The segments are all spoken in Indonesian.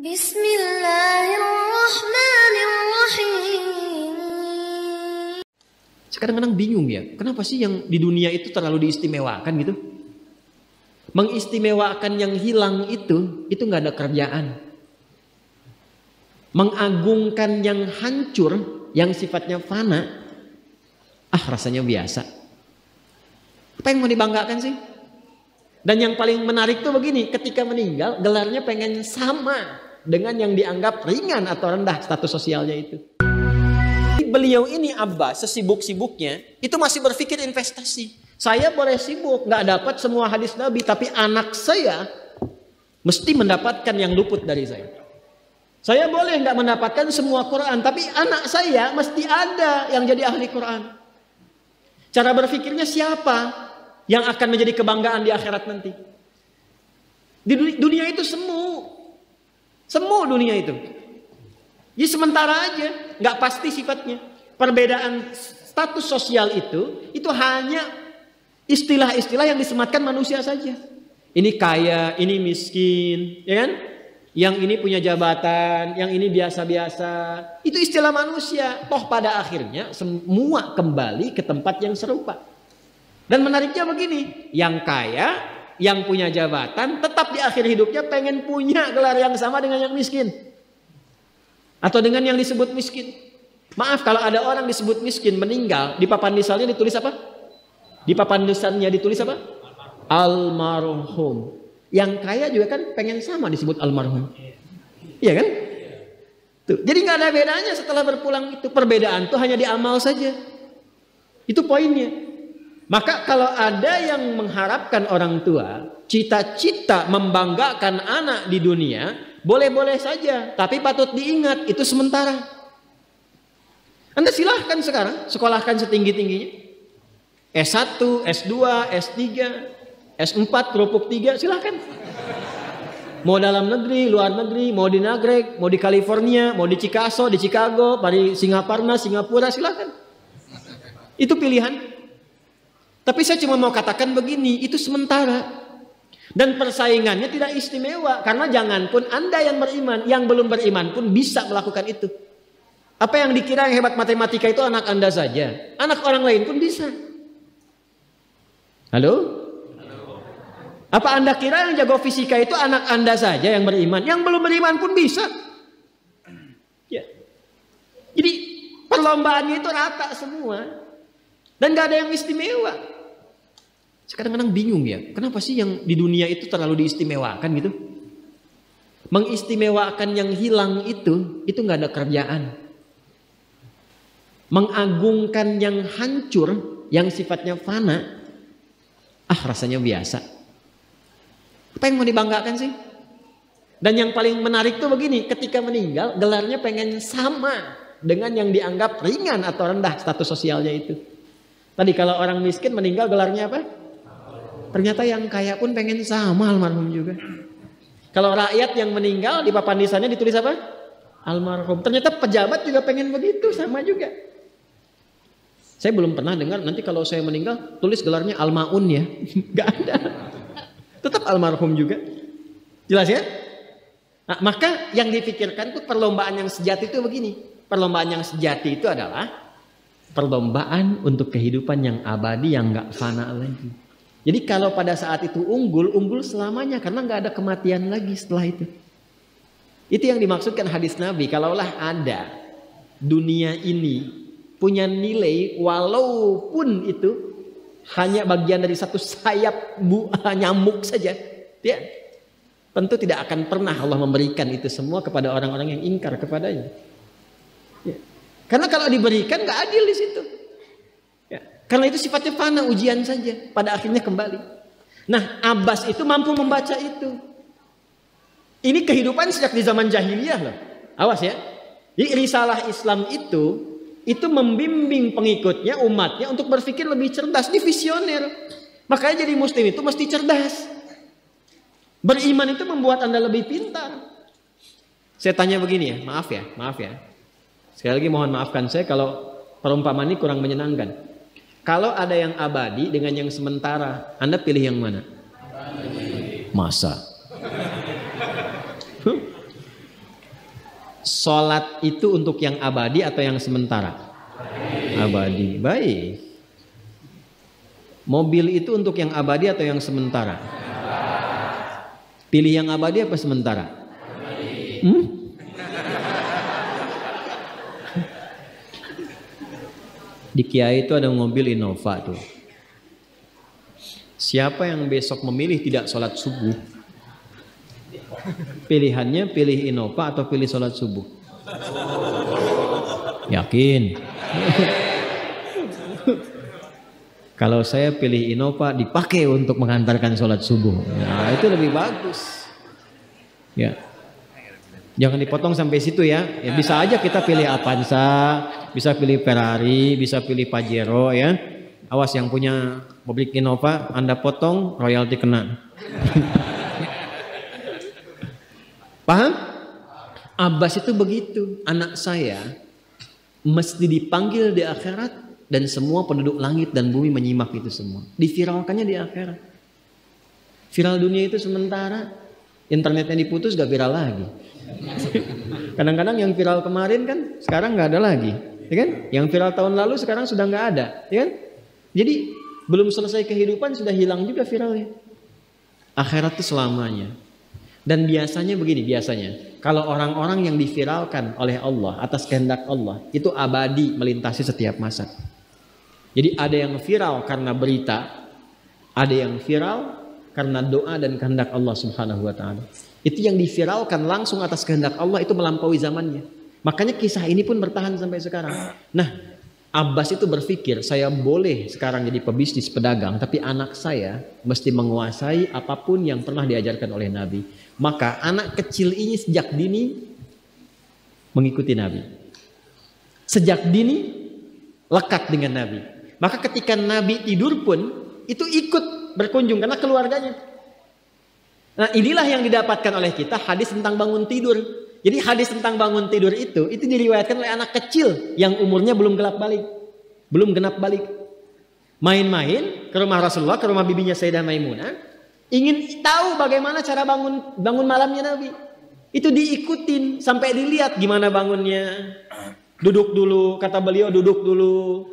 Bismillahirrahmanirrahim. Kadang-kadang bingung ya, kenapa sih yang di dunia itu terlalu diistimewakan gitu? Mengistimewakan yang hilang itu nggak ada kerjaan. Mengagungkan yang hancur, yang sifatnya fana, rasanya biasa. Apa yang mau dibanggakan sih? Dan yang paling menarik tuh begini, ketika meninggal gelarnya pengen sama dengan yang dianggap ringan atau rendah status sosialnya itu. Beliau ini Abbas sesibuk-sibuknya itu masih berpikir investasi. Saya boleh sibuk nggak dapat semua hadis Nabi, tapi anak saya mesti mendapatkan yang luput dari saya. Saya boleh nggak mendapatkan semua Quran, tapi anak saya mesti ada yang jadi ahli Quran. Cara berpikirnya siapa yang akan menjadi kebanggaan di akhirat nanti? Di dunia itu semu dunia itu. Jadi sementara aja, nggak pasti sifatnya. Perbedaan status sosial itu hanya istilah-istilah yang disematkan manusia saja. Ini kaya, ini miskin, ya kan? Yang ini punya jabatan, yang ini biasa-biasa. Itu istilah manusia. Toh pada akhirnya semua kembali ke tempat yang serupa. Dan menariknya begini, yang kaya, yang punya jabatan, tetap di akhir hidupnya pengen punya gelar yang sama dengan yang miskin. Atau dengan yang disebut miskin. Maaf kalau ada orang disebut miskin meninggal, di papan nisannya ditulis apa? Di papan nisannya ditulis apa? Almarhum. Yang kaya juga kan pengen sama disebut almarhum. Iya kan? Tuh. Jadi nggak ada bedanya setelah berpulang itu. Perbedaan itu hanya di amal saja. Itu poinnya. Maka kalau ada yang mengharapkan orang tua, cita-cita membanggakan anak di dunia, boleh-boleh saja. Tapi patut diingat, itu sementara. Anda silahkan sekarang sekolahkan setinggi-tingginya. S1, S2, S3, S4, kerupuk 3, silahkan. Mau dalam negeri, luar negeri, mau di Nagreg, mau di California, mau di Chicago, di Chicago, di Singaparna, Singapura, silahkan. Itu pilihan. Tapi saya cuma mau katakan begini, itu sementara. Dan persaingannya tidak istimewa. Karena jangan pun Anda yang beriman, yang belum beriman pun bisa melakukan itu. Apa yang dikira yang hebat matematika itu anak Anda saja. Anak orang lain pun bisa. Halo? Apa Anda kira yang jago fisika itu anak Anda saja yang beriman? Yang belum beriman pun bisa. Ya. Jadi perlombaannya itu rata semua. Dan gak ada yang istimewa. Kadang-kadang bingung ya. Kenapa sih yang di dunia itu terlalu diistimewakan gitu? Mengistimewakan yang hilang itu gak ada kerjaan. Mengagungkan yang hancur, yang sifatnya fana, rasanya biasa. Apa yang mau dibanggakan sih? Dan yang paling menarik tuh begini, ketika meninggal gelarnya pengen sama dengan yang dianggap ringan atau rendah status sosialnya itu. Tadi kalau orang miskin meninggal gelarnya apa? Ternyata yang kaya pun pengen sama almarhum juga. Kalau rakyat yang meninggal di papan nisannya ditulis apa? Almarhum. Ternyata pejabat juga pengen begitu, sama juga. Saya belum pernah dengar nanti kalau saya meninggal tulis gelarnya Almaun ya. Gak ada. Tetap almarhum juga. Jelas ya? Nah, maka yang dipikirkan tuh perlombaan yang sejati itu begini. Perlombaan yang sejati itu adalah perlombaan untuk kehidupan yang abadi yang gak fana lagi. Jadi kalau pada saat itu unggul selamanya karena gak ada kematian lagi setelah itu. Itu yang dimaksudkan hadis Nabi. Kalaulah ada dunia ini punya nilai walaupun itu hanya bagian dari satu sayap nyamuk saja, ya, tentu tidak akan pernah Allah memberikan itu semua kepada orang-orang yang ingkar kepadanya. Ya. Karena kalau diberikan nggak adil di situ. Ya. Karena itu sifatnya fana, ujian saja, pada akhirnya kembali. Nah, Abbas itu mampu membaca itu. Ini kehidupan sejak di zaman jahiliyah loh. Awas ya. Jadi risalah Islam itu membimbing pengikutnya, umatnya untuk berpikir lebih cerdas, visioner. Makanya jadi muslim itu mesti cerdas. Beriman itu membuat Anda lebih pintar. Saya tanya begini ya, maaf ya. Sekali lagi mohon maafkan saya kalau perumpamaan ini kurang menyenangkan. Kalau ada yang abadi dengan yang sementara, Anda pilih yang mana? Masa? Sholat itu untuk yang abadi atau yang sementara? Abadi. Baik. Mobil itu untuk yang abadi atau yang sementara? Pilih yang abadi apa sementara? Di Kiai itu ada mobil Innova tuh. Siapa yang besok memilih tidak sholat subuh, pilihannya pilih Innova atau pilih sholat subuh? Yakin? Kalau saya pilih Innova dipakai untuk mengantarkan sholat subuh, nah itu lebih bagus. Ya, jangan dipotong sampai situ ya. Ya bisa aja kita pilih Avanza, bisa pilih Ferrari, bisa pilih Pajero ya. Awas yang punya mobil Innova, Anda potong royalti kena. Paham? Abbas itu begitu. Anak saya mesti dipanggil di akhirat dan semua penduduk langit dan bumi menyimak itu semua. Diviralkannya di akhirat. Viral dunia itu sementara, internetnya diputus gak viral lagi. Kadang-kadang yang viral kemarin kan sekarang gak ada lagi, ya kan? Yang viral tahun lalu sekarang sudah gak ada, ya kan? Jadi belum selesai kehidupan sudah hilang juga viralnya. Akhirat itu selamanya. Dan biasanya begini, biasanya kalau orang-orang yang diviralkan oleh Allah atas kehendak Allah itu abadi melintasi setiap masa. Jadi ada yang viral karena berita, ada yang viral karena doa dan kehendak Allah Subhanahu wa taala. Itu yang diviralkan langsung atas kehendak Allah itu melampaui zamannya. Makanya kisah ini pun bertahan sampai sekarang. Nah, Abbas itu berpikir, saya boleh sekarang jadi pebisnis pedagang, tapi anak saya mesti menguasai apapun yang pernah diajarkan oleh Nabi. Maka anak kecil ini sejak dini mengikuti Nabi. Sejak dini lekat dengan Nabi. Maka ketika Nabi tidur pun itu ikut berkunjung karena keluarganya. Nah, inilah yang didapatkan oleh kita hadis tentang bangun tidur. Jadi hadis tentang bangun tidur itu diriwayatkan oleh anak kecil yang umurnya belum genap balik. Main-main ke rumah Rasulullah, ke rumah bibinya Sayyidah Maimunah, ingin tahu bagaimana cara bangun malamnya Nabi. Itu diikutin sampai dilihat gimana bangunnya. Duduk dulu, kata beliau duduk dulu.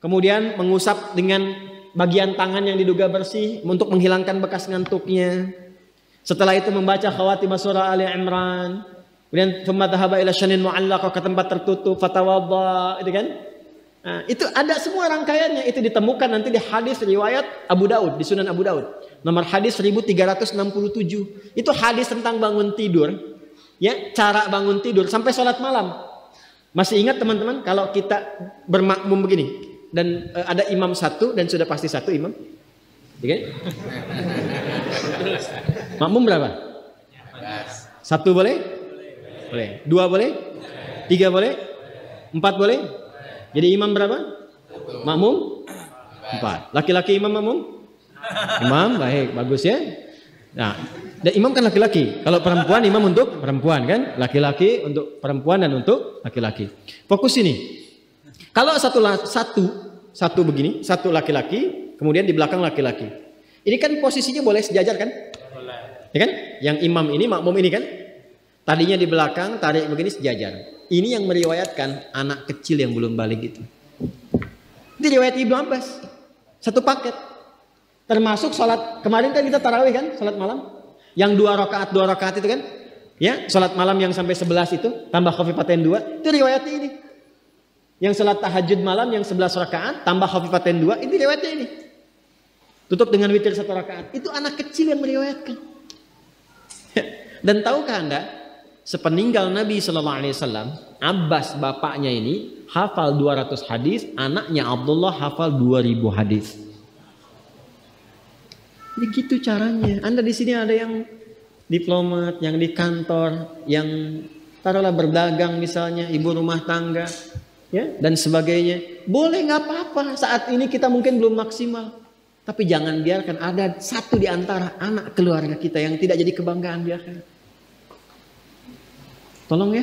Kemudian mengusap dengan bagian tangan yang diduga bersih untuk menghilangkan bekas ngantuknya. Setelah itu membaca khawatimah surah Ali Imran. Kemudian thumma dhahaba ila syanin mu'allaqah, ke tempat tertutup, fatawadda, itu kan? Nah, itu ada semua rangkaiannya, itu ditemukan nanti di hadis riwayat Abu Daud, di Sunan Abu Daud. Nomor hadis 1367. Itu hadis tentang bangun tidur, ya, cara bangun tidur sampai sholat malam. Masih ingat teman-teman kalau kita bermakmum begini dan ada imam satu dan sudah pasti satu imam, ya kan? Makmum berapa? Satu boleh? Boleh. Dua boleh? Tiga boleh? Empat boleh? Jadi imam berapa? Makmum? Empat. Laki-laki imam makmum? Imam, baik, bagus ya. Nah, dan imam kan laki-laki. Kalau perempuan imam untuk perempuan kan? Laki-laki untuk perempuan dan untuk laki-laki. Fokus ini. Kalau satu begini, satu laki-laki, kemudian di belakang laki-laki. Ini kan posisinya boleh sejajar kan? Boleh. Ya kan? Yang imam ini, makmum ini kan? Tadinya di belakang, tarik begini sejajar. Ini yang meriwayatkan anak kecil yang belum balik itu. Itu riwayat Ibnu Abbas. Satu paket. Termasuk sholat, kemarin kan kita tarawih kan, sholat malam. Yang dua rakaat itu kan. Ya, sholat malam yang sampai 11 itu, tambah khafifatain 2, itu riwayatnya ini. Yang sholat tahajud malam yang 11 rakaat, tambah khafifatain 2, itu riwayatnya ini. Tutup dengan witir 1 rakaat. Itu anak kecil yang meriwayatkan. Dan tahukah Anda? Sepeninggal Nabi SAW, Abbas bapaknya ini hafal 200 hadis, anaknya Abdullah hafal 2000 hadis. Begitu caranya. Anda di sini ada yang diplomat, yang di kantor, yang taruhlah berdagang misalnya, ibu rumah tangga, ya dan sebagainya. Boleh, nggak apa-apa. Saat ini kita mungkin belum maksimal, tapi jangan biarkan ada satu di antara anak keluarga kita yang tidak jadi kebanggaan di akhirat. Tolong ya,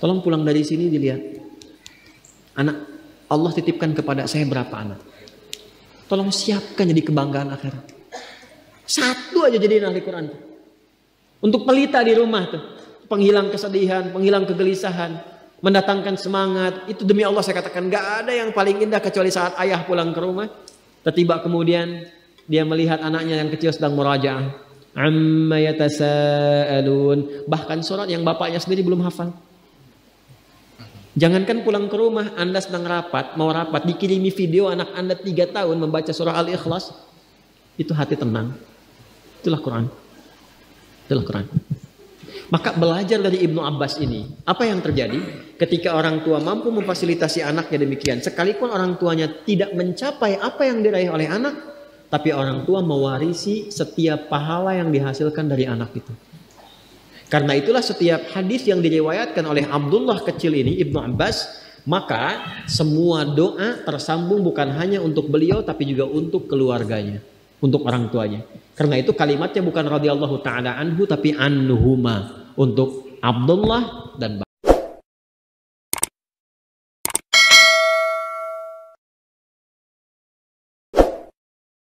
tolong pulang dari sini dilihat. Anak Allah titipkan kepada saya berapa anak. Tolong siapkan jadi kebanggaan akhirat. Satu aja jadi ahli Quran. Untuk pelita di rumah tuh. penghilang kesedihan, penghilang kegelisahan, mendatangkan semangat. Itu demi Allah saya katakan, gak ada yang paling indah kecuali saat ayah pulang ke rumah. Tiba kemudian dia melihat anaknya yang kecil sedang murajaah. Amma yatasaalun. Bahkan surat yang bapaknya sendiri belum hafal. Jangankan pulang ke rumah, Anda sedang mau rapat, dikirimi video anak Anda 3 tahun membaca surah Al-Ikhlas, itu hati tenang. Itulah Quran. Itulah Quran. Maka belajar dari Ibnu Abbas ini, apa yang terjadi ketika orang tua mampu memfasilitasi anaknya demikian, sekalipun orang tuanya tidak mencapai apa yang diraih oleh anak, tapi orang tua mewarisi setiap pahala yang dihasilkan dari anak itu. Karena itulah setiap hadis yang diriwayatkan oleh Abdullah kecil ini, Ibnu Abbas, maka semua doa tersambung bukan hanya untuk beliau tapi juga untuk keluarganya, untuk orang tuanya. Karena itu kalimatnya bukan radhiyallahu taala anhu tapi anhuma, untuk Abdullah dan